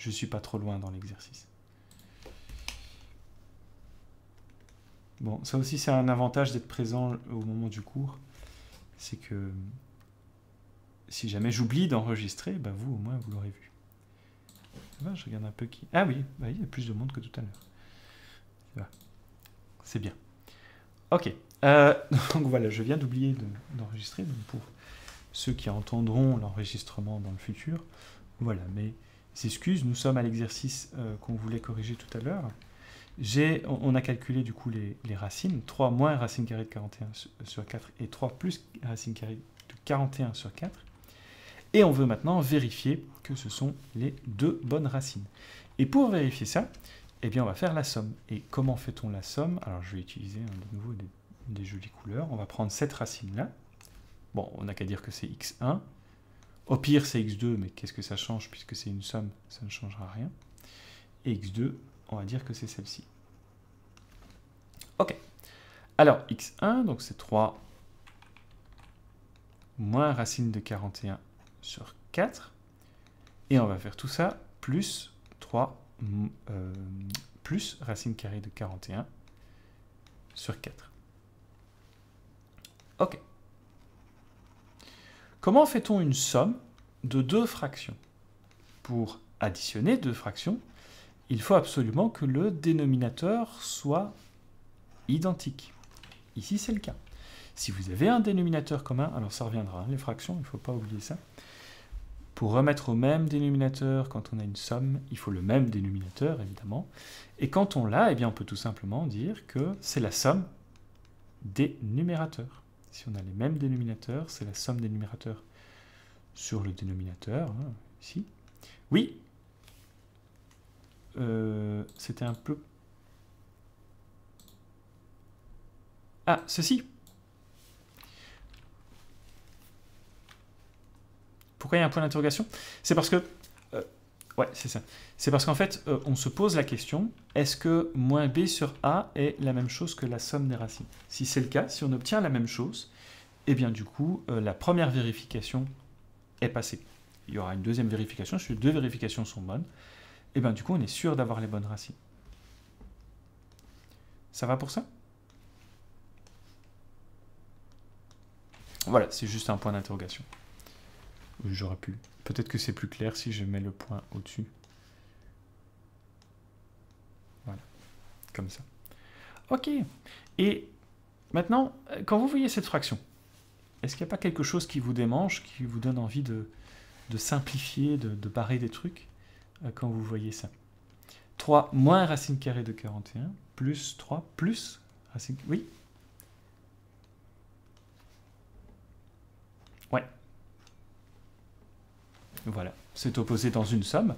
je ne suis pas trop loin dans l'exercice. Bon, ça aussi, c'est un avantage d'être présent au moment du cours. C'est que si jamais j'oublie d'enregistrer, bah vous, au moins, vous l'aurez vu. Je regarde un peu qui... Ah oui, bah, il y a plus de monde que tout à l'heure. C'est bien. Ok. Donc voilà, je viens d'oublier d'enregistrer. Donc pour ceux qui entendront l'enregistrement dans le futur, voilà, mes excuses. Nous sommes à l'exercice qu'on voulait corriger tout à l'heure. On a calculé du coup les racines. 3 moins racine carrée de 41 sur 4 et 3 plus racine carrée de 41 sur 4. Et on veut maintenant vérifier que ce sont les deux bonnes racines. Et pour vérifier ça, eh bien on va faire la somme. Et comment fait-on la somme? Alors je vais utiliser de nouveau des jolies couleurs. On va prendre cette racine-là. Bon, on n'a qu'à dire que c'est x1. Au pire, c'est x2, mais qu'est-ce que ça change? Puisque c'est une somme, ça ne changera rien. Et x2, on va dire que c'est celle-ci. Ok. Alors, x1, donc c'est 3 moins racine de 41 sur 4. Et on va faire tout ça plus 3 plus racine carrée de 41 sur 4. Ok. Comment fait-on une somme de deux fractions? Pour additionner deux fractions, il faut absolument que le dénominateur soit identique. Ici, c'est le cas. Si vous avez un dénominateur commun, alors ça reviendra, hein, les fractions, il ne faut pas oublier ça. Pour remettre au même dénominateur, quand on a une somme, il faut le même dénominateur, évidemment. Et quand on l'a, eh bien, on peut tout simplement dire que c'est la somme des numérateurs. Si on a les mêmes dénominateurs, c'est la somme des numérateurs sur le dénominateur, hein, ici. Oui, c'était un peu... Ah, ceci. Pourquoi il y a un point d'interrogation? C'est parce que... ouais, c'est ça. C'est parce qu'en fait, on se pose la question, est-ce que moins b sur a est la même chose que la somme des racines? Si c'est le cas, si on obtient la même chose, eh bien du coup, la première vérification est passée. Il y aura une deuxième vérification, si les deux vérifications sont bonnes, eh bien du coup, on est sûr d'avoir les bonnes racines. Ça va pour ça? Voilà, c'est juste un point d'interrogation. J'aurais pu. Peut-être que c'est plus clair si je mets le point au-dessus. Voilà, comme ça. Ok. Et maintenant, quand vous voyez cette fraction, est-ce qu'il n'y a pas quelque chose qui vous démange, qui vous donne envie de simplifier, de barrer des trucs quand vous voyez ça? 3 moins racine carrée de 41, plus 3, plus racine... Oui? Ouais. Voilà, c'est opposé dans une somme,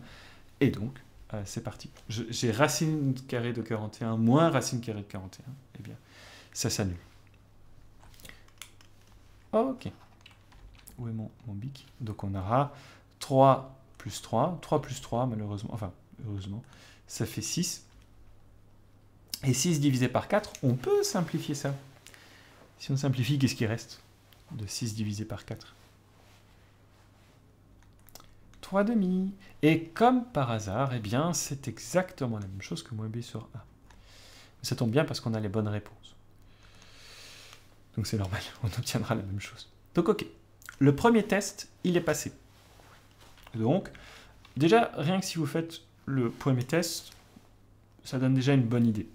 et donc, c'est parti. J'ai racine carrée de 41 moins racine carrée de 41, eh bien, ça s'annule. Ok. Où est mon bic? Donc on aura 3 plus 3, 3 plus 3, malheureusement, enfin, heureusement, ça fait 6. Et 6 divisé par 4, on peut simplifier ça. Si on simplifie, qu'est-ce qui reste de 6 divisé par 4? 3,5. Et comme par hasard, eh bien, c'est exactement la même chose que moins b sur a. Ça tombe bien parce qu'on a les bonnes réponses. Donc c'est normal, on obtiendra la même chose. Donc ok, le premier test, il est passé. Donc, déjà, rien que si vous faites le premier test, ça donne déjà une bonne idée.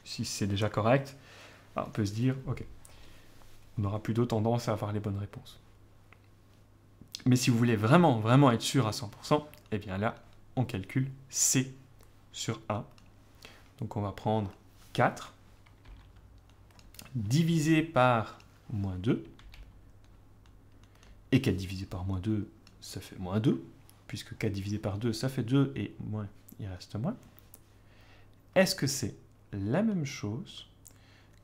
Si c'est déjà correct, on peut se dire, ok, on n'aura plus d'autres tendance à avoir les bonnes réponses. Mais si vous voulez vraiment, vraiment être sûr à 100%, eh bien là, on calcule C sur A. Donc on va prendre 4, divisé par moins 2. Et 4 divisé par moins 2, ça fait moins 2. Puisque 4 divisé par 2, ça fait 2, et moins, il reste moins. Est-ce que c'est la même chose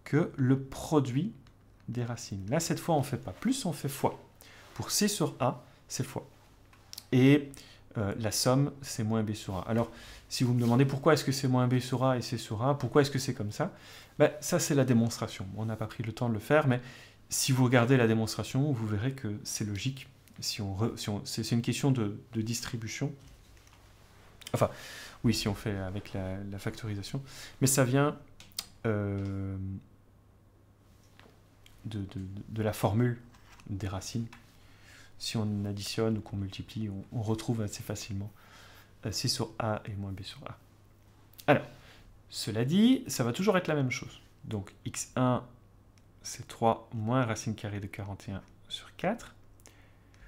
que le produit des racines? Là, cette fois, on ne fait pas plus, on fait fois. Pour C sur A, c'est fois. Et la somme, c'est moins B sur A. Alors, si vous me demandez pourquoi est-ce que c'est moins B sur A et C sur A, pourquoi est-ce que c'est comme ça, ben, ça, c'est la démonstration. On n'a pas pris le temps de le faire, mais si vous regardez la démonstration, vous verrez que c'est logique. C'est une question de distribution. Enfin, oui, si on fait avec la factorisation. Mais ça vient de la formule des racines. Si on additionne ou qu'on multiplie, on retrouve assez facilement C sur A et moins B sur A. Alors, cela dit, ça va toujours être la même chose. Donc, x1, c'est 3 moins racine carrée de 41 sur 4,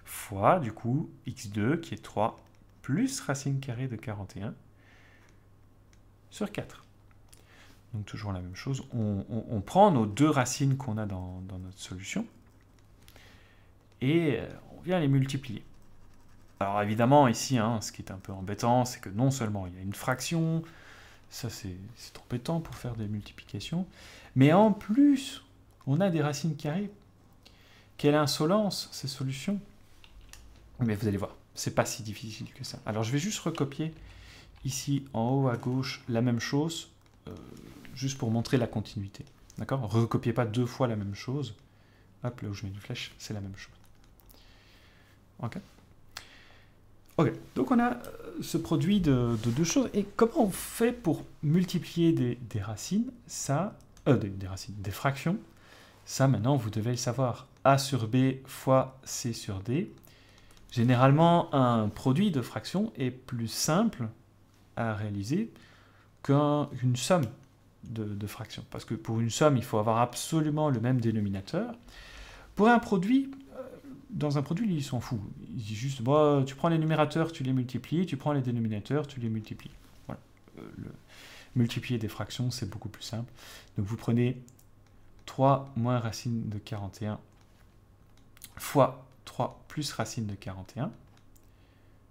fois, du coup, x2, qui est 3 plus racine carrée de 41 sur 4. Donc, toujours la même chose. On prend nos deux racines qu'on a dans notre solution et on vient les multiplier. Alors, évidemment, ici, ce qui est un peu embêtant, c'est que non seulement il y a une fraction, ça c'est embêtant pour faire des multiplications, mais en plus, on a des racines carrées. Quelle insolence, ces solutions! Mais vous allez voir, c'est pas si difficile que ça. Alors je vais juste recopier ici en haut à gauche la même chose, juste pour montrer la continuité. D'accord? Recopiez pas deux fois la même chose. Hop, là où je mets une flèche, c'est la même chose. Ok? Ok, donc on a ce produit de deux choses. Et comment on fait pour multiplier des racines? Ça, des fractions. Ça, maintenant, vous devez le savoir. A sur B fois C sur D. Généralement, un produit de fractions est plus simple à réaliser qu'une somme de fractions. Parce que pour une somme, il faut avoir absolument le même dénominateur. Pour un produit, dans un produit, il s'en fout. Il dit juste, bon, tu prends les numérateurs, tu les multiplies, tu prends les dénominateurs, tu les multiplies. Voilà. Multiplier des fractions, c'est beaucoup plus simple. Donc vous prenez 3 moins racine de 41 fois 3 plus racine de 41,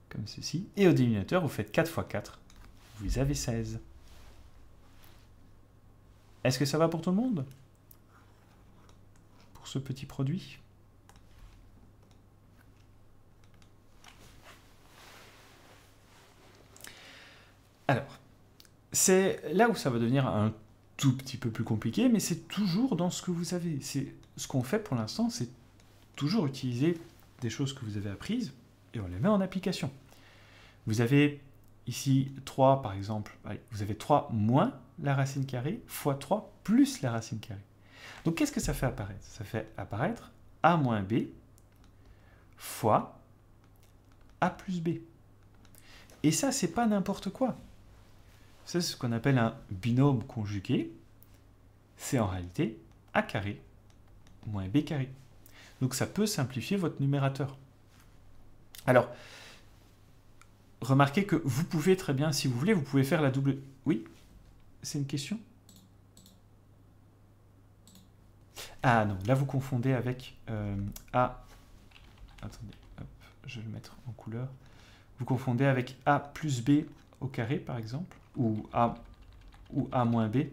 comme ceci. Et au dénominateur, vous faites 4 fois 4, vous avez 16. Est-ce que ça va pour tout le monde? Pour ce petit produit? Alors, c'est là où ça va devenir un tout petit peu plus compliqué, mais c'est toujours dans ce que vous avez. Ce qu'on fait pour l'instant, c'est toujours utiliser des choses que vous avez apprises et on les met en application. Vous avez ici 3 par exemple, allez, vous avez 3 moins la racine carrée fois 3 plus la racine carrée. Donc qu'est-ce que ça fait apparaître? Ça fait apparaître A moins B fois A plus B. Et ça, c'est pas n'importe quoi. C'est ce qu'on appelle un binôme conjugué. C'est en réalité A carré moins B carré. Donc ça peut simplifier votre numérateur. Alors, remarquez que vous pouvez très bien, si vous voulez, vous pouvez faire la double... Oui? C'est une question? Ah non, là vous confondez avec A... Attendez, hop, je vais le mettre en couleur. Vous confondez avec A plus B au carré, par exemple, ou A moins B.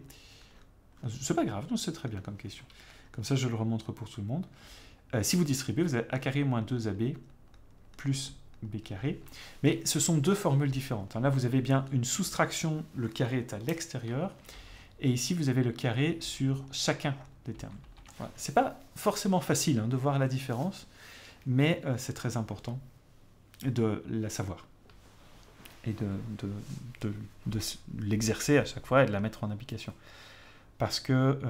C'est pas grave, c'est très bien comme question. Comme ça, je le remontre pour tout le monde. Si vous distribuez, vous avez A carré moins 2AB plus B carré. Mais ce sont deux formules différentes. Là, vous avez bien une soustraction, le carré est à l'extérieur. Et ici, vous avez le carré sur chacun des termes. Voilà. Ce n'est pas forcément facile de voir la différence, mais c'est très important de la savoir. Et de l'exercer à chaque fois et de la mettre en application. Parce que...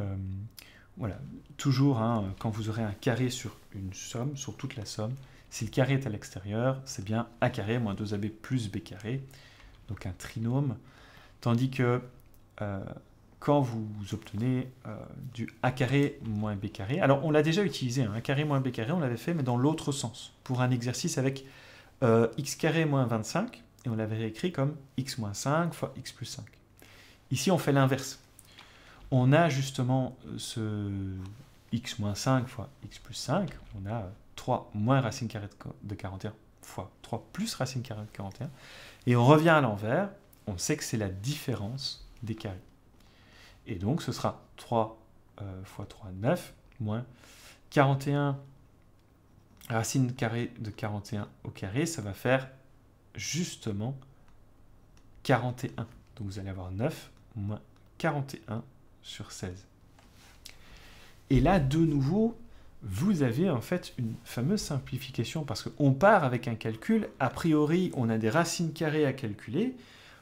voilà, toujours, quand vous aurez un carré sur une somme, sur toute la somme, si le carré est à l'extérieur, c'est bien A carré moins 2AB plus B carré, donc un trinôme, tandis que quand vous obtenez du A carré moins B carré, alors on l'a déjà utilisé, A carré moins B carré, on l'avait fait, mais dans l'autre sens, pour un exercice avec X carré moins 25, et on l'avait réécrit comme X moins 5 fois X plus 5. Ici, on fait l'inverse. On a justement ce x moins 5 fois x plus 5, on a 3 moins racine carrée de 41 fois 3 plus racine carrée de 41, et on revient à l'envers, on sait que c'est la différence des carrés. Et donc ce sera 3 fois 3, 9, moins 41 racine carrée de 41 au carré, ça va faire justement 41. Donc vous allez avoir 9 moins 41 sur 16. Et là, de nouveau, vous avez en fait une fameuse simplification parce qu'on part avec un calcul, a priori, on a des racines carrées à calculer,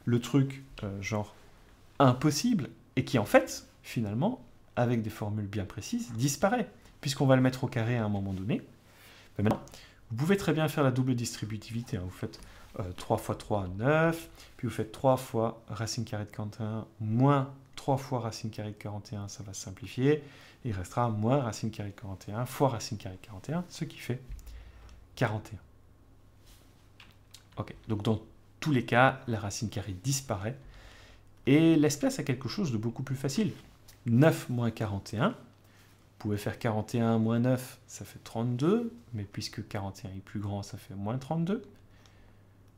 le truc genre impossible, et qui en fait, finalement, avec des formules bien précises, disparaît, puisqu'on va le mettre au carré à un moment donné. Mais maintenant, vous pouvez très bien faire la double distributivité, hein. Vous faites 3 fois 3, 9, puis vous faites 3 fois racine carrée de 41, moins 3 fois racine carrée de 41, ça va se simplifier, il restera moins racine carrée de 41 fois racine carrée de 41, ce qui fait 41. Ok, donc dans tous les cas, la racine carrée disparaît, et laisse place à quelque chose de beaucoup plus facile. 9 moins 41, vous pouvez faire 41 moins 9, ça fait 32, mais puisque 41 est plus grand, ça fait moins 32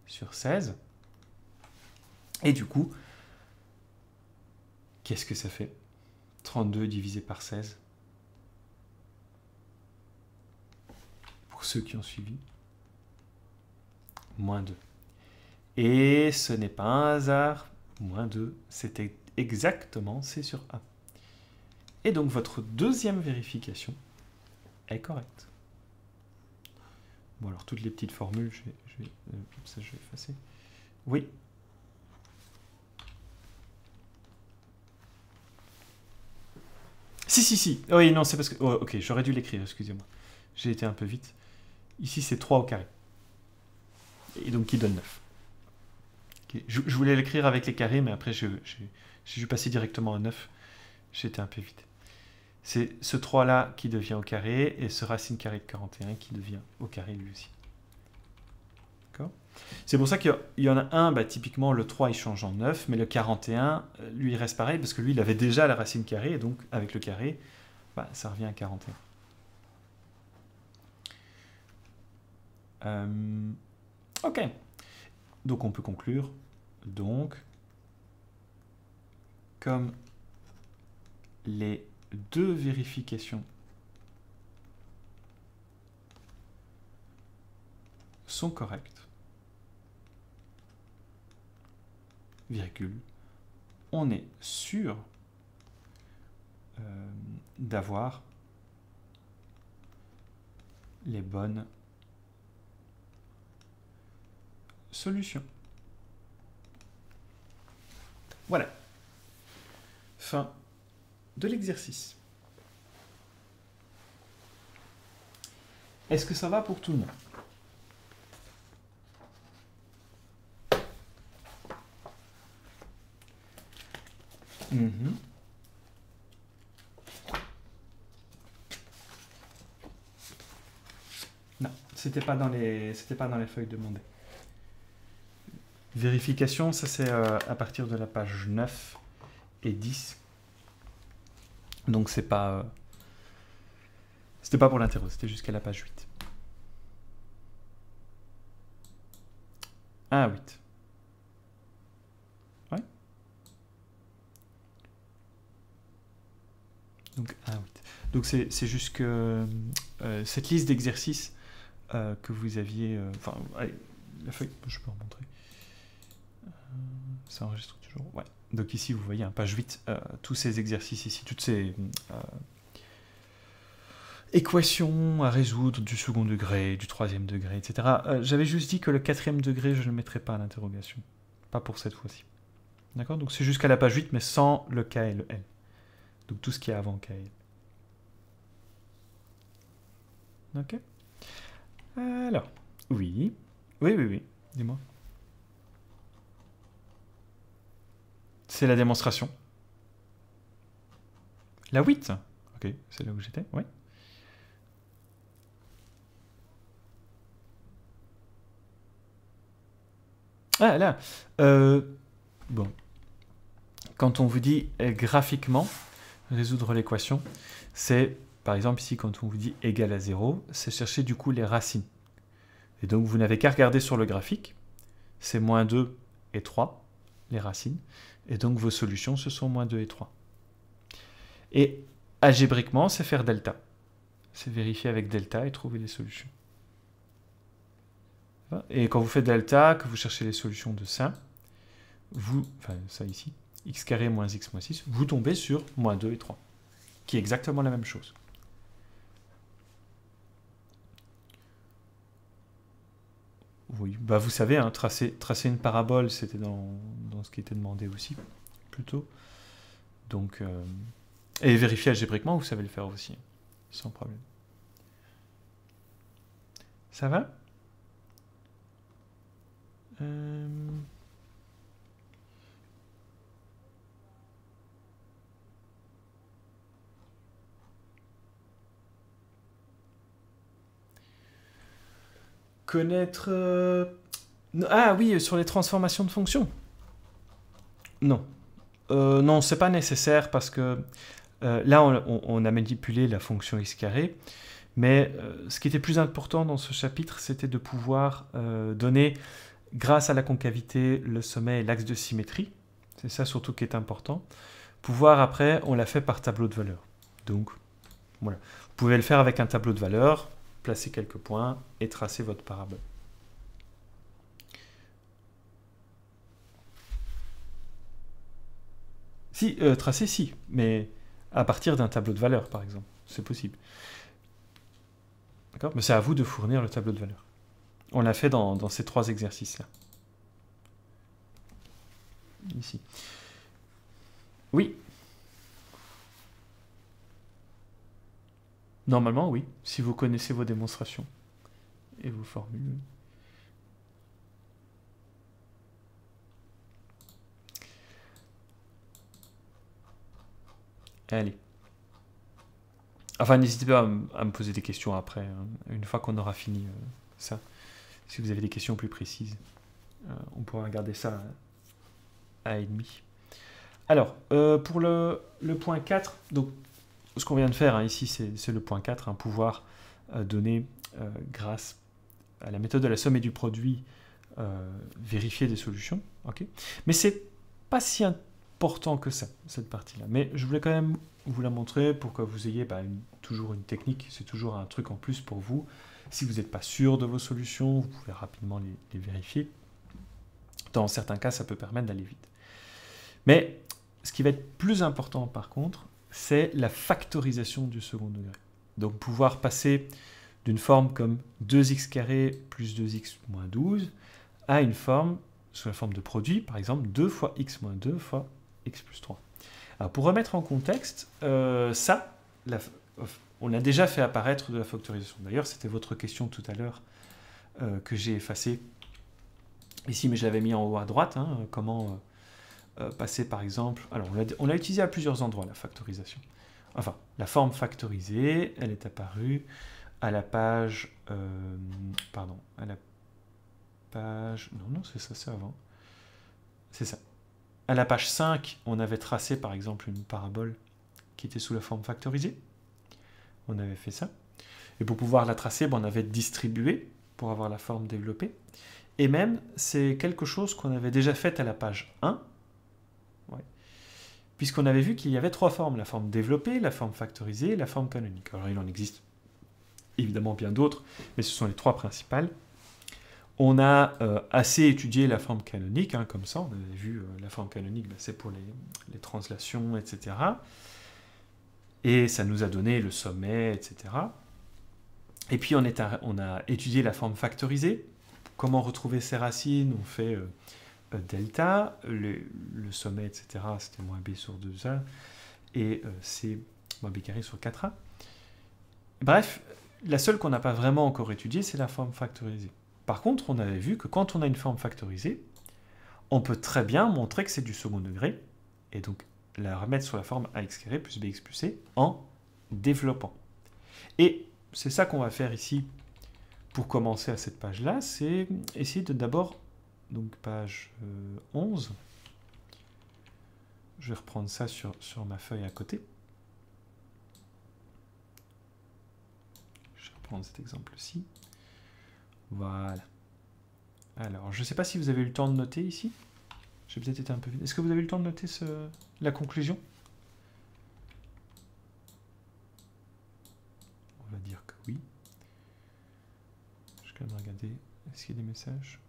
sur 16. Et du coup, qu'est-ce que ça fait? 32 divisé par 16. Pour ceux qui ont suivi, moins 2. Et ce n'est pas un hasard, moins 2, c'était exactement C sur A. Et donc votre deuxième vérification est correcte. Bon, alors toutes les petites formules, ça je vais effacer. Oui. Si. Oui, non, c'est parce que... Oh, ok, j'aurais dû l'écrire, excusez-moi. J'ai été un peu vite. Ici, c'est 3 au carré. Et donc, qui donne 9. Okay. Je voulais l'écrire avec les carrés, mais après, j'ai dû passer directement à 9. J'étais un peu vite. C'est ce 3-là qui devient au carré, et ce racine carrée de 41 qui devient au carré lui aussi. D'accord ? C'est pour ça qu'il y en a un, bah, typiquement le 3 il change en 9, mais le 41, lui il reste pareil, parce que lui il avait déjà la racine carrée, et donc avec le carré, bah, ça revient à 41. Ok, donc on peut conclure, donc, comme les deux vérifications sont correctes, virgule, on est sûr d'avoir les bonnes solutions. Voilà. Fin de l'exercice. Est-ce que ça va pour tout le monde? Non, c'était pas dans les feuilles demandées. Vérification, ça c'est à partir de la page 9 et 10. Donc c'est pas c'était pas pour l'interro, c'était jusqu'à la page 8. Ah, 8. Ouais. Donc, ah, 8. Donc c'est juste que cette liste d'exercices que vous aviez... Enfin, allez, la feuille, je peux en montrer. Ça enregistre toujours. Ouais. Donc ici, vous voyez, hein, page 8, tous ces exercices ici, toutes ces équations à résoudre du second degré, du troisième degré, etc. J'avais juste dit que le quatrième degré, je ne le mettrais pas à l'interrogation. Pas pour cette fois-ci. D'accord? Donc c'est jusqu'à la page 8, mais sans le K et le L. Donc tout ce qui est avant K et L. Ok? Alors, oui. Oui. Dis-moi. C'est la démonstration. La 8. Ok, c'est là où j'étais. Oui. Ah, là. Bon. Quand on vous dit graphiquement résoudre l'équation, c'est, par exemple, ici, quand on vous dit égal à 0, c'est chercher du coup les racines. Et donc, vous n'avez qu'à regarder sur le graphique. C'est moins 2 et 3, les racines. Et donc, vos solutions, ce sont moins 2 et 3. Et algébriquement, c'est faire delta. C'est vérifier avec delta et trouver les solutions. Et quand vous faites delta, que vous cherchez les solutions de ça, enfin ça ici, x carré moins x moins 6, vous tombez sur moins 2 et 3, qui est exactement la même chose. Oui, bah vous savez, hein, tracer une parabole, c'était dans dans ce qui était demandé aussi, plutôt. Donc, et vérifier algébriquement, vous savez le faire aussi, sans problème. Ça va? Connaître... Ah oui, sur les transformations de fonctions. Non. Non, c'est pas nécessaire parce que là, on a manipulé la fonction x carré. Mais ce qui était plus important dans ce chapitre, c'était de pouvoir donner, grâce à la concavité, le sommet et l'axe de symétrie. C'est ça surtout qui est important. Pouvoir, après, on l'a fait par tableau de valeurs. Donc, voilà. Vous pouvez le faire avec un tableau de valeurs, placer quelques points et tracer votre parabole. Si, tracer, si, mais à partir d'un tableau de valeurs, par exemple. C'est possible. D'accord? Mais c'est à vous de fournir le tableau de valeurs. On l'a fait dans ces 3 exercices-là. Ici. Oui. Normalement, oui, si vous connaissez vos démonstrations et vos formules. Allez. Enfin, n'hésitez pas à me poser des questions après, hein, une fois qu'on aura fini ça. Si vous avez des questions plus précises, on pourra regarder ça à et demi. Alors, pour le point 4, donc, ce qu'on vient de faire hein, ici, c'est le point 4, hein, pouvoir donner, grâce à la méthode de la somme et du produit, vérifier des solutions. Okay, mais c'est pas si important que ça, cette partie-là. Mais je voulais quand même vous la montrer pour que vous ayez toujours une technique, c'est toujours un truc en plus pour vous. Si vous n'êtes pas sûr de vos solutions, vous pouvez rapidement les vérifier. Dans certains cas, ça peut permettre d'aller vite. Mais ce qui va être plus important par contre, c'est la factorisation du second degré. Donc pouvoir passer d'une forme comme 2x carré plus 2x moins 12 à une forme sous la forme de produit, par exemple 2 fois x moins 2 fois x plus 3. Alors pour remettre en contexte, on a déjà fait apparaître de la factorisation. D'ailleurs, c'était votre question tout à l'heure que j'ai effacée ici, mais je l'avais mis en haut à droite. Hein, comment passer par exemple... Alors, on l'a utilisé à plusieurs endroits, la factorisation. Enfin, la forme factorisée, elle est apparue à la page... pardon, à la page... Non, c'est ça, c'est avant. C'est ça. À la page 5, on avait tracé par exemple une parabole qui était sous la forme factorisée. On avait fait ça. Et pour pouvoir la tracer, on avait distribué pour avoir la forme développée. Et même, c'est quelque chose qu'on avait déjà fait à la page 1, ouais, puisqu'on avait vu qu'il y avait 3 formes, la forme développée, la forme factorisée et la forme canonique. Alors il en existe évidemment bien d'autres, mais ce sont les 3 principales. On a assez étudié la forme canonique, hein, comme ça, on avait vu la forme canonique, c'est pour les translations, etc. Et ça nous a donné le sommet, etc. Et puis on a étudié la forme factorisée. Comment retrouver ses racines? On fait delta, le sommet, etc. C'était moins b sur 2a, et c'est moins b carré sur 4a. Bref, la seule qu'on n'a pas vraiment encore étudiée, c'est la forme factorisée. Par contre, on avait vu que quand on a une forme factorisée, on peut très bien montrer que c'est du second degré, et donc la remettre sur la forme ax carré plus bx plus c en développant. Et c'est ça qu'on va faire ici pour commencer à cette page-là, c'est essayer de d'abord, donc page 11, je vais reprendre ça sur ma feuille à côté. Je vais reprendre cet exemple-ci. Voilà. Alors, je ne sais pas si vous avez eu le temps de noter ici. J'ai peut-être été un peu vite. Est-ce que vous avez eu le temps de noter la conclusion? On va dire que oui. Je vais quand même regarder. Est-ce qu'il y a des messages?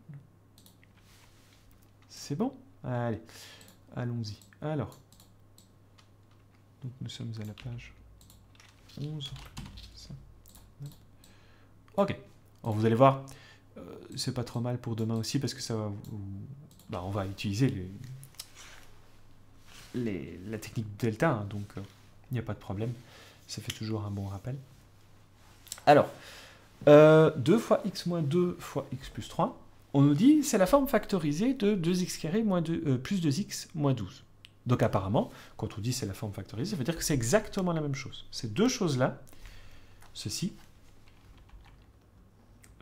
C'est bon? Allez, allons-y. Alors, donc nous sommes à la page 11. Ok. Alors, vous allez voir, c'est pas trop mal pour demain aussi parce que ça va on va utiliser la technique de delta, hein, donc il n'y a pas de problème. Ça fait toujours un bon rappel. Alors, 2 fois x moins 2 fois x plus 3, on nous dit c'est la forme factorisée de 2x carré plus 2x moins 12. Donc apparemment, quand on dit c'est la forme factorisée, ça veut dire que c'est exactement la même chose. Ces deux choses-là, ceci,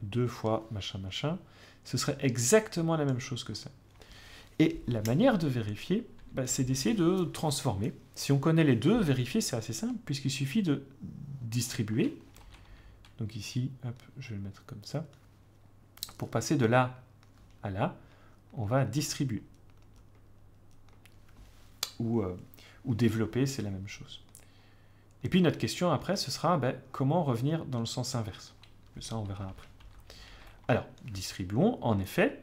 2 fois machin machin, ce serait exactement la même chose que ça. Et la manière de vérifier, bah, c'est d'essayer de transformer. Si on connaît les deux, vérifier c'est assez simple, puisqu'il suffit de distribuer. Donc ici, hop, je vais le mettre comme ça. Pour passer de là à là, on va distribuer. Ou développer, c'est la même chose. Et puis notre question après, ce sera ben, comment revenir dans le sens inverse. Mais ça, on verra après. Alors, distribuons, en effet,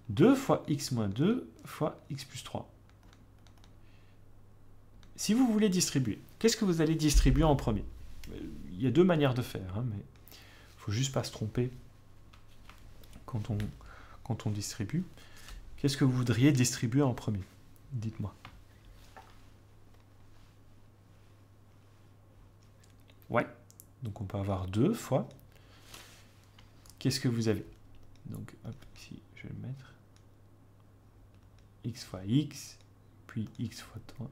2 fois x moins 2 fois x plus 3. Si vous voulez distribuer, qu'est-ce que vous allez distribuer en premier? Il y a deux manières de faire, hein, mais il ne faut juste pas se tromper quand on distribue. Qu'est-ce que vous voudriez distribuer en premier? Dites-moi. Ouais, donc on peut avoir 2 fois. Qu'est-ce que vous avez? Donc, hop, ici, je vais le mettre. X fois x, puis x fois 3.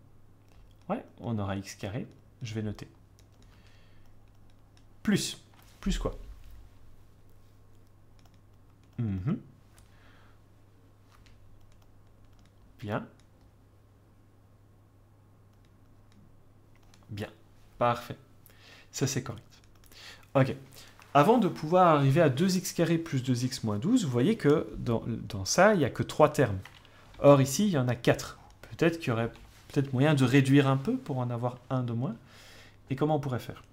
Ouais, on aura x carré. Je vais noter. Plus. Plus quoi? Bien. Bien. Parfait. Ça, c'est correct. Ok. Avant de pouvoir arriver à 2x carré plus 2x moins 12, vous voyez que dans ça, il n'y a que 3 termes. Or, ici, il y en a 4. Peut-être qu'il y aurait peut-être moyen de réduire un peu pour en avoir un de moins. Et comment on pourrait faire?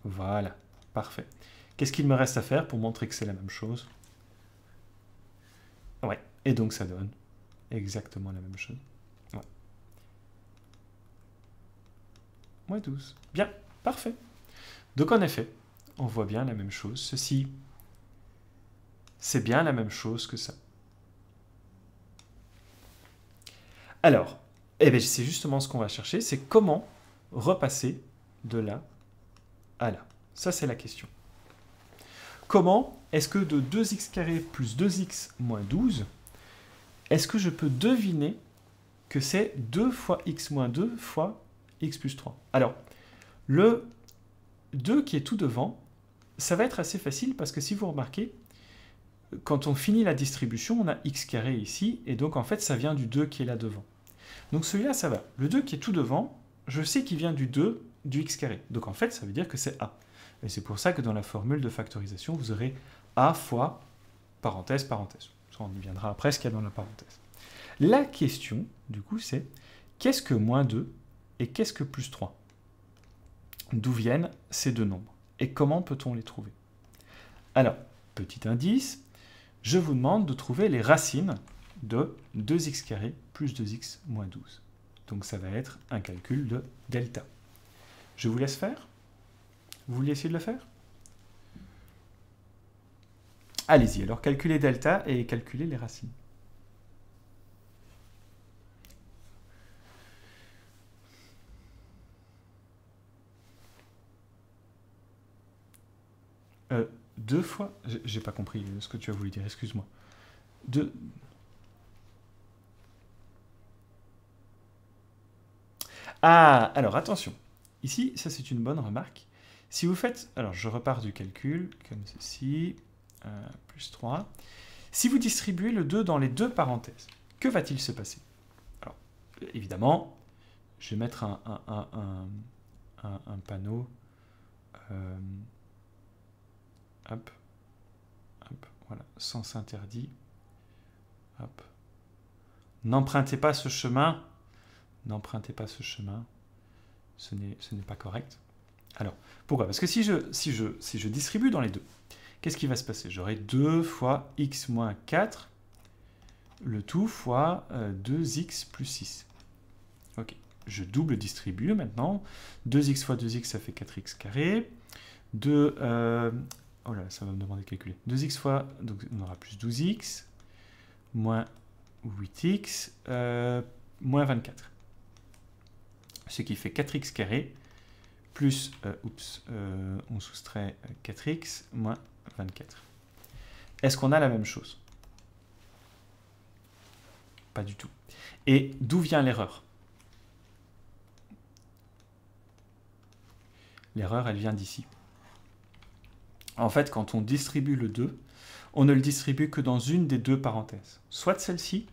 Voilà. Parfait. Qu'est-ce qu'il me reste à faire pour montrer que c'est la même chose? Ouais. Et donc, ça donne exactement la même chose. Ouais. Moins 12. Bien, parfait. Donc en effet, on voit bien la même chose. Ceci, c'est bien la même chose que ça. Alors, eh bien, c'est justement ce qu'on va chercher, c'est comment repasser de là à là. Ça, c'est la question. Comment est-ce que de 2x carré plus 2x moins 12, est-ce que je peux deviner que c'est 2 fois x moins 2 fois x plus 3. Alors, le 2 qui est tout devant, ça va être assez facile parce que si vous remarquez, quand on finit la distribution, on a x carré ici, et donc en fait, ça vient du 2 qui est là devant. Donc celui-là, ça va. Le 2 qui est tout devant, je sais qu'il vient du 2 du x carré. Donc en fait, ça veut dire que c'est a. Et c'est pour ça que dans la formule de factorisation, vous aurez a fois parenthèse, parenthèse. Ça, on y viendra après ce qu'il y a dans la parenthèse. La question, du coup, c'est qu'est-ce que moins 2 et qu'est-ce que plus 3? D'où viennent ces deux nombres? Et comment peut-on les trouver? Alors, petit indice, je vous demande de trouver les racines de 2x carré plus 2x moins 12. Donc ça va être un calcul de delta. Je vous laisse faire? Vous voulez essayer de le faire? Allez-y, alors calculez delta et calculez les racines. Deux fois... J'ai pas compris ce que tu as voulu dire, excuse-moi. Deux... Ah, alors attention. Ici, ça c'est une bonne remarque. Si vous faites... Alors je repars du calcul, comme ceci, plus 3. Si vous distribuez le 2 dans les deux parenthèses, que va-t-il se passer? Alors, évidemment, je vais mettre un panneau... hop, hop, voilà, sens interdit. Hop. N'empruntez pas ce chemin. N'empruntez pas ce chemin. Ce n'est pas correct. Alors, pourquoi? Parce que si je distribue dans les deux, qu'est-ce qui va se passer? J'aurai 2 fois x moins 4, le tout fois 2x plus 6. Ok, je double distribue maintenant. 2x fois 2x, ça fait 4x carré. 2... oh là, ça va me demander de calculer. 2x fois... Donc on aura plus 12x. moins 8x moins 24. Ce qui fait 4x carré plus, on soustrait 4x moins 24. Est-ce qu'on a la même chose? Pas du tout. Et d'où vient l'erreur? L'erreur, elle vient d'ici. En fait, quand on distribue le 2, on ne le distribue que dans une des deux parenthèses. Soit de celle-ci,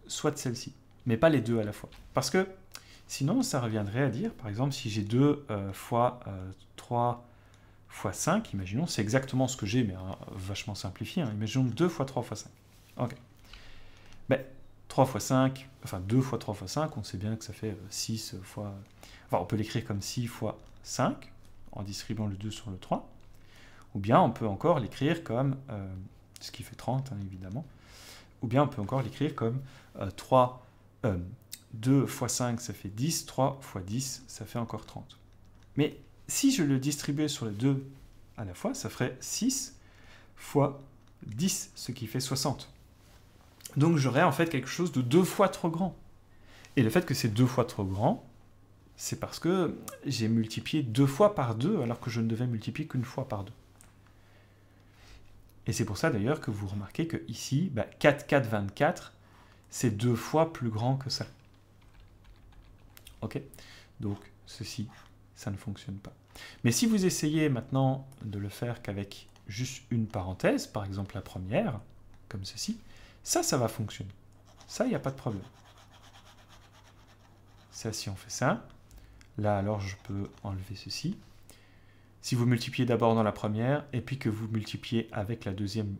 soit de celle-ci. Mais pas les deux à la fois. Parce que sinon, ça reviendrait à dire, par exemple, si j'ai 2 fois 3 fois 5, imaginons, c'est exactement ce que j'ai, mais vachement simplifié. Hein. Imaginons 2 fois 3 fois 5. Ok. Ben, 3 fois 5, enfin 2 fois 3 fois 5, on sait bien que ça fait 6 fois... Enfin, on peut l'écrire comme 6 fois 5, en distribuant le 2 sur le 3. Ou bien on peut encore l'écrire comme, ce qui fait 30, hein, évidemment. Ou bien on peut encore l'écrire comme 2 fois 5, ça fait 10, 3 fois 10, ça fait encore 30. Mais si je le distribuais sur les deux à la fois, ça ferait 6 fois 10, ce qui fait 60. Donc j'aurais en fait quelque chose de 2 fois trop grand. Et le fait que c'est 2 fois trop grand, c'est parce que j'ai multiplié 2 fois par 2, alors que je ne devais multiplier qu'une fois par 2. Et c'est pour ça d'ailleurs que vous remarquez que ici, 4, 4, 24, c'est 2 fois plus grand que ça. Ok? Donc ceci, ça ne fonctionne pas. Mais si vous essayez maintenant de le faire qu'avec juste une parenthèse, par exemple la première, comme ceci, ça va fonctionner. Ça, il n'y a pas de problème. Ça, si on fait ça, là alors je peux enlever ceci. Si vous multipliez d'abord dans la première, et puis que vous multipliez avec la deuxième,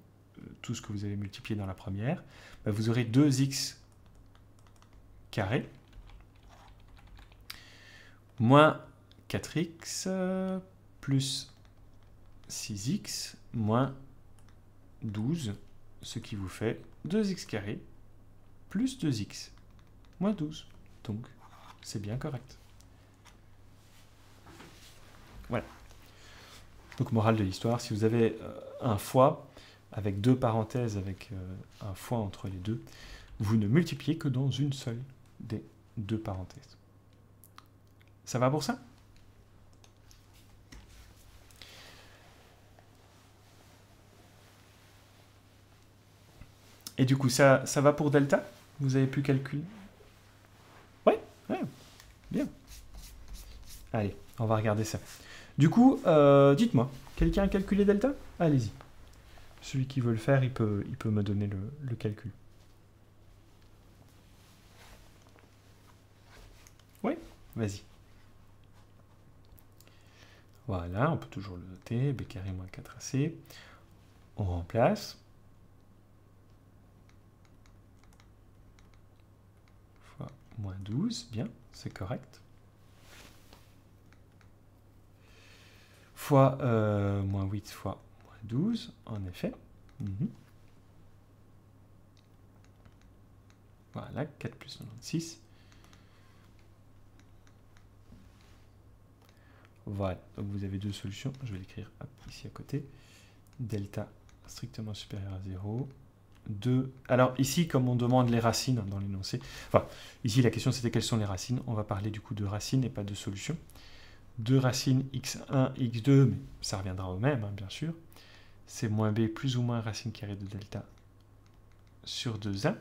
tout ce que vous avez multiplié dans la première, vous aurez 2x carré moins 4x plus 6x moins 12, ce qui vous fait 2x carré plus 2x moins 12. Donc, c'est bien correct. Voilà. Donc, morale de l'histoire, si vous avez un fois, avec deux parenthèses, avec un fois entre les deux, vous ne multipliez que dans une seule des deux parenthèses. Ça va pour ça? Et du coup, ça va pour delta? Vous avez pu calculer? Ouais, bien. Allez, on va regarder ça. Du coup, dites-moi, quelqu'un a calculé delta? Allez-y. Celui qui veut le faire, il peut me donner le calcul. Oui, vas-y. Voilà, on peut toujours le noter. B carré moins 4AC. On remplace. Fois moins 12, bien, c'est correct. Fois moins 8 fois moins 12, en effet. Voilà, 4 plus 96. Voilà, donc vous avez deux solutions. Je vais l'écrire ici à côté. Delta strictement supérieur à 0. 2. Alors ici, comme on demande les racines dans l'énoncé, enfin, ici la question c'était quelles sont les racines. On va parler du coup de racines et pas de solutions. 2 racines x1, x2, mais ça reviendra au même, hein, bien sûr. C'est moins b plus ou moins racine carrée de delta sur 2a.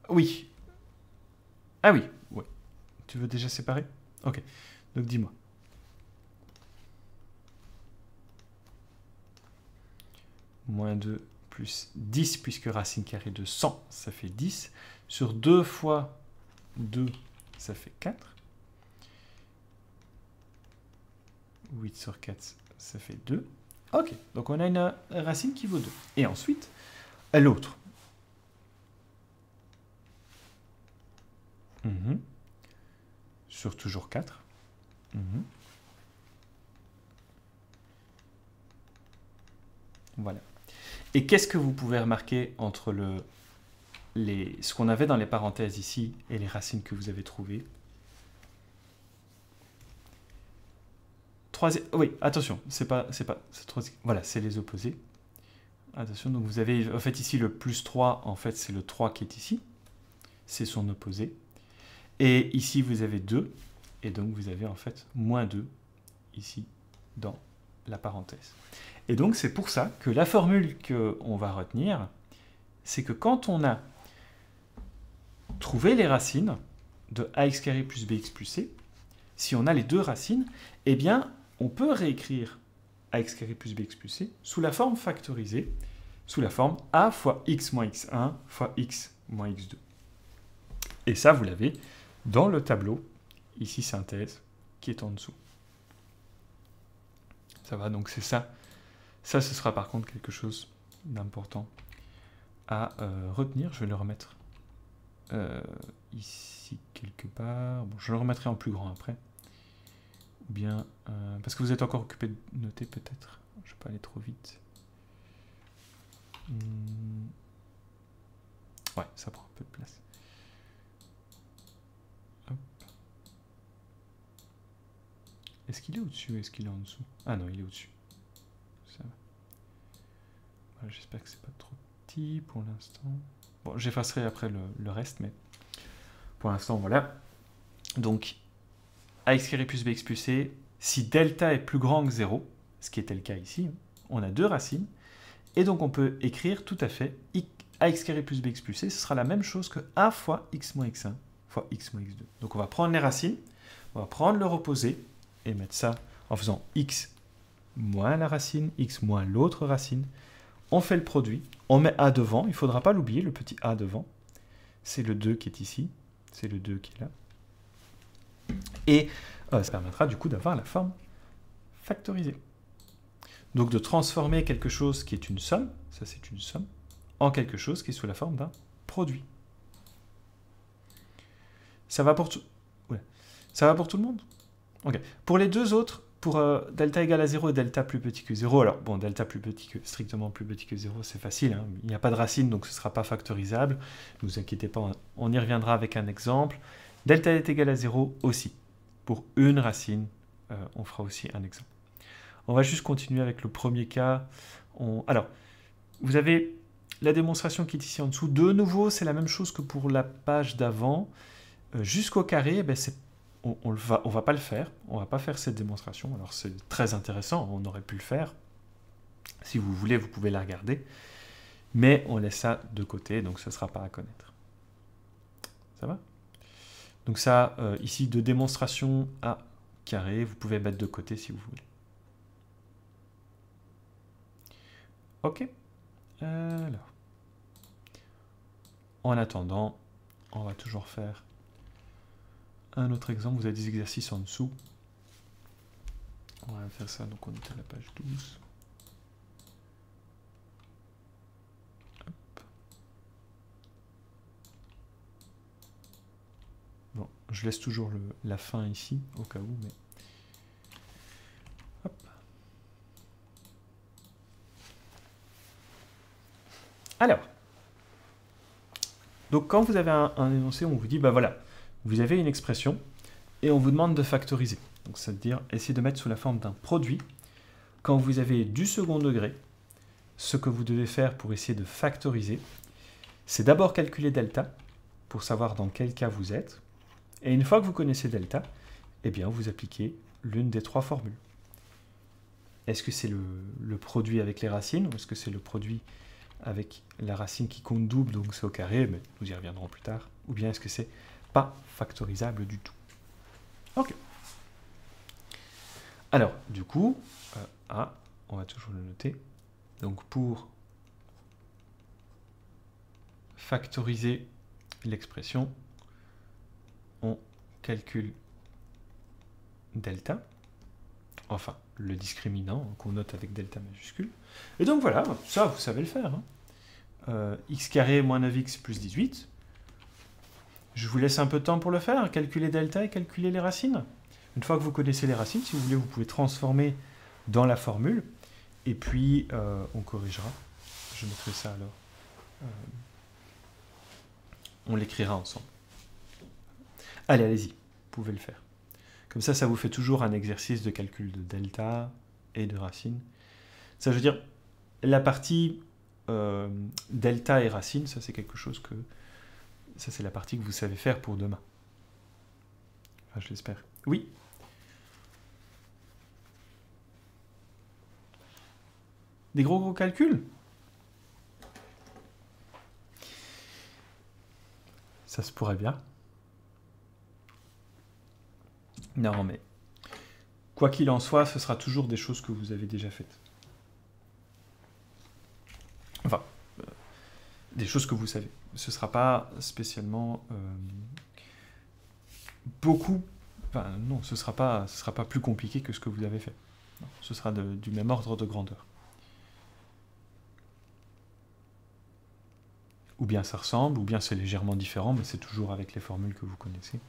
Oui. Ah oui, ouais. Tu veux déjà séparer? Ok. Donc dis-moi. Moins 2 plus 10, puisque racine carrée de 100, ça fait 10. Sur 2 fois 2, ça fait 4. 8 sur 4, ça fait 2. Ok, donc on a une racine qui vaut 2. Et ensuite, l'autre. Sur toujours 4. Voilà. Et qu'est-ce que vous pouvez remarquer entre le ce qu'on avait dans les parenthèses ici et les racines que vous avez trouvées. Oui, attention, voilà, c'est les opposés. Attention, donc vous avez en fait ici le plus 3, en fait c'est le 3 qui est ici, c'est son opposé. Et ici vous avez 2, et donc vous avez en fait moins 2 ici dans la parenthèse. Et donc c'est pour ça que la formule qu'on va retenir, c'est que quand on a trouvé les racines de ax carré plus bx plus c, si on a les deux racines, eh bien on peut réécrire ax carré plus bx plus c sous la forme factorisée, sous la forme a fois x moins x1 fois x moins x2. Et ça, vous l'avez dans le tableau, ici synthèse, qui est en dessous. Ça va, donc c'est ça. Ça, ce sera par contre quelque chose d'important à retenir. Je vais le remettre ici quelque part. Bon, je le remettrai en plus grand après. Ou bien, parce que vous êtes encore occupé de noter peut-être. Je ne vais pas aller trop vite. Ouais, ça prend un peu de place. Est-ce qu'il est au-dessus ou est-ce qu'il est en dessous? Ah non, il est au-dessus. Ça va. Voilà, j'espère que c'est pas trop petit pour l'instant. Bon, j'effacerai après le reste, mais pour l'instant, voilà. Donc, ax carré plus bx plus c, si delta est plus grand que 0, ce qui était le cas ici, on a deux racines, et donc on peut écrire tout à fait ax carré plus bx plus c, ce sera la même chose que a fois x moins x1 fois x moins x2. Donc on va prendre les racines, on va prendre leur opposé, et mettre ça en faisant x moins la racine, x moins l'autre racine. On fait le produit, on met a devant, il ne faudra pas l'oublier, le petit a devant. C'est le 2 qui est ici, c'est le 2 qui est là. Et ça permettra du coup d'avoir la forme factorisée. Donc de transformer quelque chose qui est une somme, ça c'est une somme, en quelque chose qui est sous la forme d'un produit. Ça va pour tout, ouais. Ça va pour tout le monde? Ok. Pour les deux autres, pour delta égale à 0 et delta plus petit que 0, alors bon, delta plus petit que, strictement plus petit que 0, c'est facile, hein, il n'y a pas de racine, donc ce ne sera pas factorisable, ne vous inquiétez pas, on y reviendra avec un exemple. Delta est égal à 0 aussi. Pour une racine, on fera aussi un exemple. On va juste continuer avec le premier cas. Alors, vous avez la démonstration qui est ici en dessous. De nouveau, c'est la même chose que pour la page d'avant. Jusqu'au carré, ben, on va pas le faire. On va pas faire cette démonstration. Alors, c'est très intéressant. On aurait pu le faire. Si vous voulez, vous pouvez la regarder. Mais on laisse ça de côté, donc ce ne sera pas à connaître. Ça va? Donc ça, ici, de démonstration à carré, vous pouvez mettre de côté si vous voulez. Ok. Alors. En attendant, on va toujours faire un autre exemple. Vous avez des exercices en dessous. On va faire ça, donc on est à la page 12. Hop. Bon, je laisse toujours la fin ici, au cas où, mais... Hop. Alors, donc quand vous avez un énoncé, on vous dit, bah voilà, vous avez une expression, et on vous demande de factoriser. Donc, c'est-à-dire, essayer de mettre sous la forme d'un produit. Quand vous avez du second degré, ce que vous devez faire pour essayer de factoriser, c'est d'abord calculer delta, pour savoir dans quel cas vous êtes. Et une fois que vous connaissez delta, eh bien, vous appliquez l'une des trois formules. Est-ce que c'est le produit avec les racines, ou est-ce que c'est le produit avec la racine qui compte double, donc c'est au carré, mais nous y reviendrons plus tard. Ou bien est-ce que c'est pas factorisable du tout? Ok. Alors, du coup, A, on va toujours le noter. Donc pour factoriser l'expression, on calcule delta, enfin le discriminant qu'on note avec delta majuscule. Et donc voilà, ça vous savez le faire. Hein. X carré moins 9x plus 18. Je vous laisse un peu de temps pour le faire, calculer delta et calculer les racines. Une fois que vous connaissez les racines, si vous voulez, vous pouvez transformer dans la formule. Et puis, on corrigera. Je mettrai ça alors on l'écrira ensemble. Allez, allez-y, vous pouvez le faire. Comme ça vous fait toujours un exercice de calcul de delta et de racine. Ça veut dire, la partie delta et racine, ça c'est quelque chose que... Ça c'est la partie que vous savez faire pour demain. Enfin, je l'espère. Oui. Des gros calculs? Ça se pourrait bien. Non, mais quoi qu'il en soit, ce sera toujours des choses que vous avez déjà faites. Enfin, des choses que vous savez. Ce ne sera pas spécialement beaucoup... Enfin, non, ce sera pas plus compliqué que ce que vous avez fait. Non, ce sera du même ordre de grandeur. Ou bien ça ressemble, ou bien c'est légèrement différent, mais c'est toujours avec les formules que vous connaissez.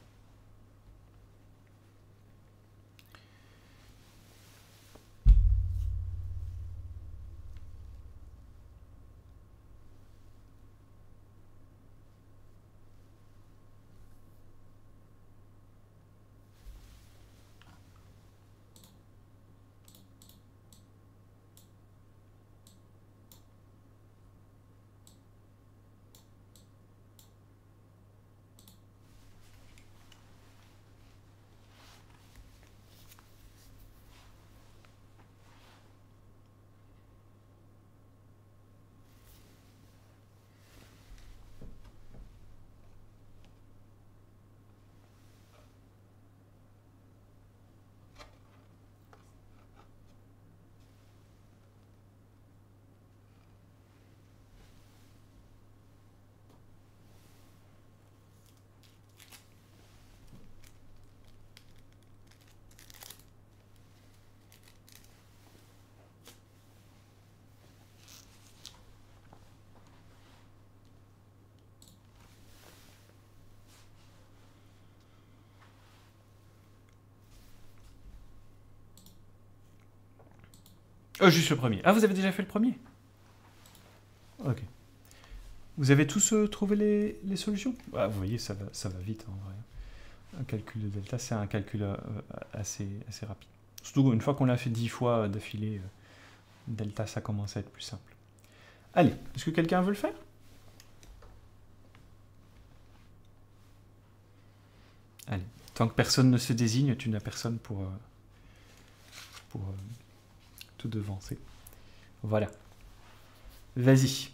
Juste le premier. Ah, vous avez déjà fait le premier? Ok. Vous avez tous trouvé les solutions? Ah, vous voyez, ça va vite en vrai. Un calcul de delta, c'est un calcul assez rapide. Surtout une fois qu'on l'a fait 10 fois d'affilée, delta, ça commence à être plus simple. Allez, est-ce que quelqu'un veut le faire? Allez, tant que personne ne se désigne, tu n'as personne pour te devancer. Voilà. Vas-y.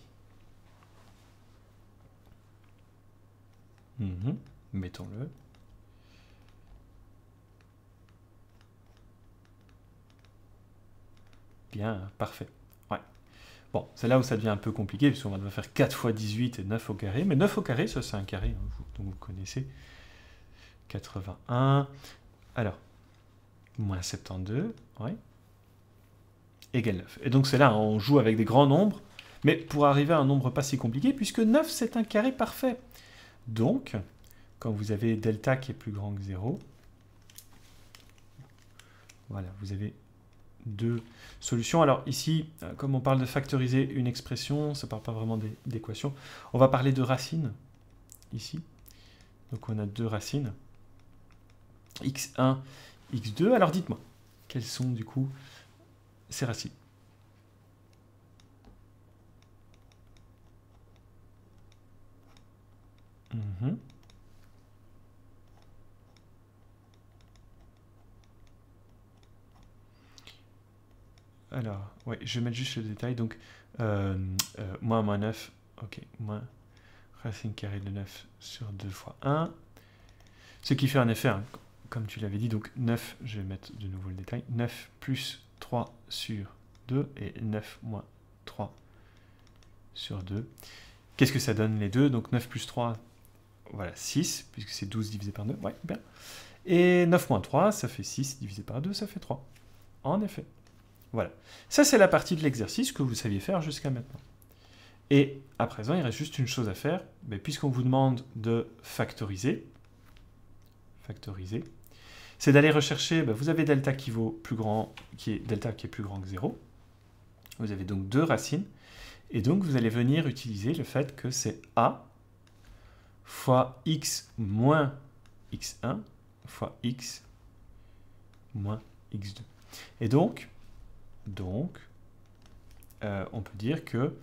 Mettons-le. Bien, parfait. Ouais. Bon, c'est là où ça devient un peu compliqué, puisqu'on va devoir faire 4 fois 18 et 9 au carré. Mais 9 au carré, ça c'est un carré, hein, donc vous connaissez. 81. Alors, moins 72, ouais. Égale 9. Et donc c'est là, on joue avec des grands nombres, mais pour arriver à un nombre pas si compliqué, puisque 9 c'est un carré parfait. Donc, quand vous avez delta qui est plus grand que 0, voilà, vous avez deux solutions. Alors ici, comme on parle de factoriser une expression, ça ne parle pas vraiment d'équation, on va parler de racines, ici. Donc on a deux racines, x1, x2. Alors dites-moi, quelles sont du coup ces racines? Alors, ouais, je vais mettre juste le détail. Donc, moins 9, ok, moins racine carrée de 9 sur 2 fois 1. Ce qui fait en effet, hein, comme tu l'avais dit, donc 9, je vais mettre de nouveau le détail, 9 plus 3 sur 2 et 9 moins 3 sur 2. Qu'est-ce que ça donne les deux? Donc 9 plus 3, voilà, 6, puisque c'est 12 divisé par 2, ouais, bien. Et 9 moins 3, ça fait 6 divisé par 2, ça fait 3. En effet. Voilà. Ça, c'est la partie de l'exercice que vous saviez faire jusqu'à maintenant. Et à présent, il reste juste une chose à faire. Puisqu'on vous demande de factoriser, c'est d'aller rechercher, vous avez delta qui vaut plus grand, delta qui est plus grand que 0. Vous avez donc deux racines. Et donc, vous allez venir utiliser le fait que c'est a fois x moins x1 fois x moins x2. Et donc on peut dire que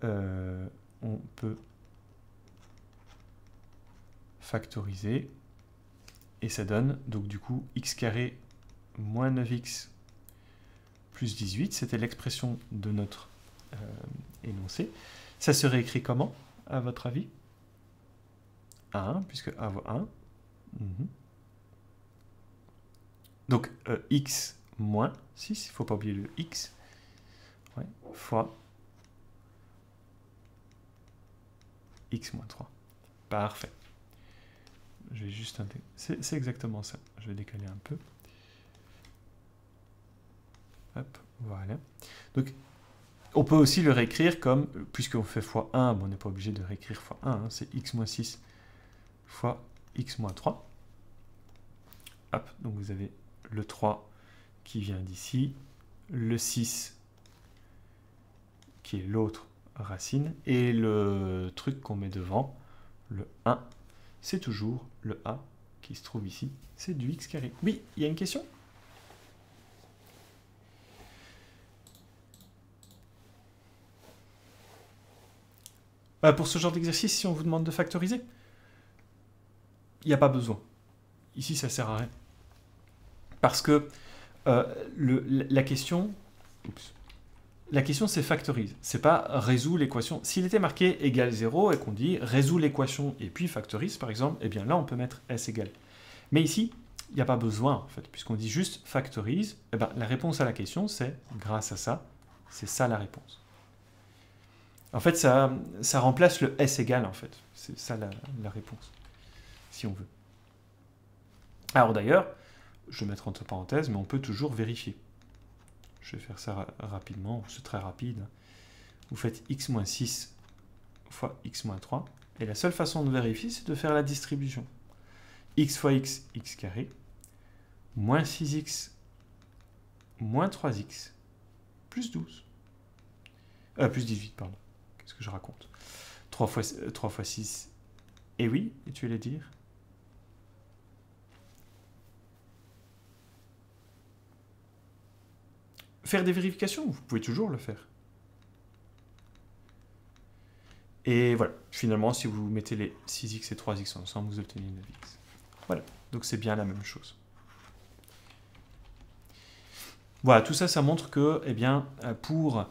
on peut factoriser et ça donne donc du coup x carré moins 9x plus 18, c'était l'expression de notre énoncé. Ça serait écrit comment, à votre avis? 1, puisque a vaut 1. Donc x moins 6, il ne faut pas oublier le x, ouais, fois x moins 3. Parfait. Je vais juste intégrer. C'est exactement ça. Je vais décaler un peu. Hop, voilà. Donc, on peut aussi le réécrire comme, puisqu'on fait fois 1, bon, on n'est pas obligé de réécrire fois 1, hein, c'est x moins 6 fois x moins 3. Hop, donc vous avez le 3 qui vient d'ici, le 6 qui est l'autre racine, et le truc qu'on met devant, le 1, c'est toujours le a qui se trouve ici, c'est du x carré. Oui, il y a une question ? Pour ce genre d'exercice, si on vous demande de factoriser, il n'y a pas besoin. Ici, ça ne sert à rien. Parce que la question, c'est factorise. C'est pas résout l'équation. S'il était marqué égale 0 et qu'on dit résout l'équation et puis factorise, par exemple, eh bien là, on peut mettre s égale. Mais ici, il n'y a pas besoin, en fait, puisqu'on dit juste factorise. Eh ben, la réponse à la question, c'est grâce à ça. C'est ça la réponse. En fait, ça remplace le s égale, en fait. C'est ça la réponse, si on veut. Alors d'ailleurs, je vais mettre entre parenthèses, mais on peut toujours vérifier. Je vais faire ça rapidement, c'est très rapide. Vous faites x moins 6 fois x moins 3, et la seule façon de vérifier, c'est de faire la distribution. X fois x, x carré, moins 6x, moins 3x, plus 12. Plus 18, pardon. Qu'est-ce que je raconte? 3 fois 6, et oui, et tu allais dire? Faire des vérifications, vous pouvez toujours le faire. Et voilà, finalement, si vous mettez les 6x et 3x ensemble, vous obtenez 9x. Voilà, donc c'est bien la même chose. Voilà, tout ça, ça montre que, eh bien, pour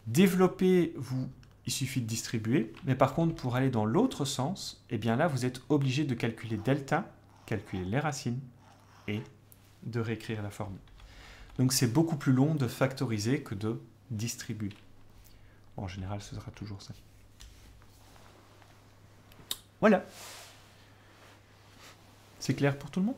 développer, il suffit de distribuer, mais par contre, pour aller dans l'autre sens, eh bien là, vous êtes obligé de calculer delta, calculer les racines, et de réécrire la formule. Donc c'est beaucoup plus long de factoriser que de distribuer. En général, ce sera toujours ça. Voilà. C'est clair pour tout le monde ?